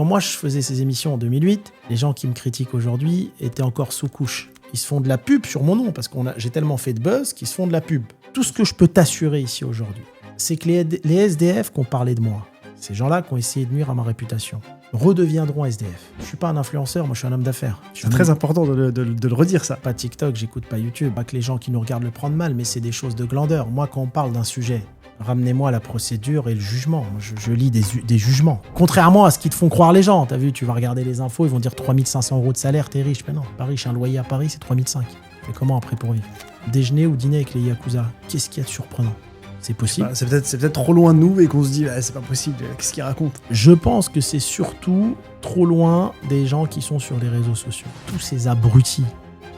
Quand moi je faisais ces émissions en 2008, les gens qui me critiquent aujourd'hui étaient encore sous couche. Ils se font de la pub sur mon nom parce que j'ai tellement fait de buzz qu'ils se font de la pub. Tout ce que je peux t'assurer ici aujourd'hui, c'est que les SDF qui ont parlé de moi, ces gens-là qui ont essayé de nuire à ma réputation, redeviendront SDF. Je suis pas un influenceur, moi je suis un homme d'affaires. C'est très important de le redire, ça. Pas TikTok, j'écoute pas YouTube. Pas que les gens qui nous regardent le prennent mal, mais c'est des choses de glandeur. Moi, quand on parle d'un sujet, ramenez-moi la procédure et le jugement. Je lis des jugements. Contrairement à ce qu'ils te font croire les gens. T'as vu, tu vas regarder les infos, ils vont dire 3 500 € de salaire, t'es riche. Mais non, pas riche, un loyer à Paris, c'est 3 500. Et comment après pour vivre? Déjeuner ou dîner avec les Yakuza? Qu'est-ce qu'il y a de surprenant? C'est possible. C'est peut-être trop loin de nous et qu'on se dit c'est pas possible, qu'est-ce qu'il raconte? Je pense que c'est surtout trop loin des gens qui sont sur les réseaux sociaux. Tous ces abrutis.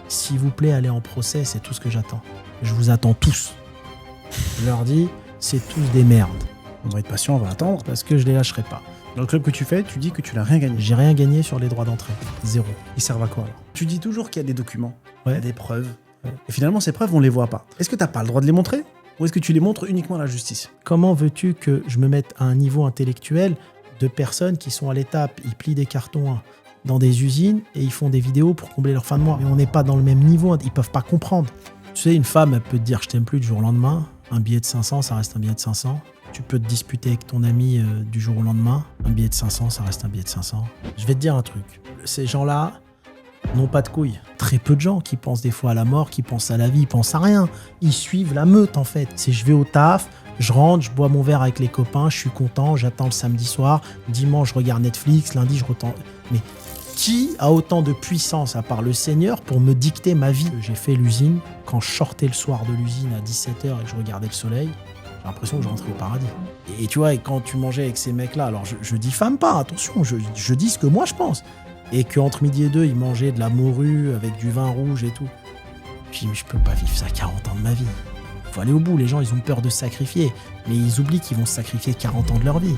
S'il vous plaît, allez en procès, c'est tout ce que j'attends. Je vous attends tous. Je leur dis, c'est tous des merdes. On va être patient, on va attendre. Parce que je les lâcherai pas. Dans le club que tu fais, tu dis que tu n'as rien gagné. J'ai rien gagné sur les droits d'entrée. 0. Ils servent à quoi alors? Tu dis toujours qu'il y a des documents, Ouais. il y a des preuves. Ouais. Et finalement, ces preuves, on les voit pas. Est-ce que t'as pas le droit de les montrer? Ou est-ce que tu les montres uniquement à la justice? Comment veux-tu que je me mette à un niveau intellectuel de personnes qui sont à l'étape, ils plient des cartons dans des usines et ils font des vidéos pour combler leur fin de mois. Mais on n'est pas dans le même niveau, ils peuvent pas comprendre. Tu sais, une femme, elle peut te dire je t'aime plus du jour au lendemain. Un billet de 500, ça reste un billet de 500. Tu peux te disputer avec ton ami du jour au lendemain. Un billet de 500, ça reste un billet de 500. Je vais te dire un truc. Ces gens-là n'ont pas de couilles. Très peu de gens qui pensent des fois à la mort, qui pensent à la vie, ils pensent à rien. Ils suivent la meute en fait. C'est je vais au taf, je rentre, je bois mon verre avec les copains, je suis content, j'attends le samedi soir, dimanche je regarde Netflix, lundi je retends... Mais qui a autant de puissance à part le Seigneur pour me dicter ma vie? J'ai fait l'usine, quand je sortais le soir de l'usine à 17h et que je regardais le soleil, j'ai l'impression que je rentrais au paradis. Et tu vois, et quand tu mangeais avec ces mecs-là, alors je diffame pas, attention, je dis ce que moi je pense. Et qu'entre midi et 2, ils mangeaient de la morue avec du vin rouge et tout. Je dis, mais je peux pas vivre ça 40 ans de ma vie. Faut aller au bout, les gens, ils ont peur de se sacrifier. Mais ils oublient qu'ils vont se sacrifier 40 ans de leur vie.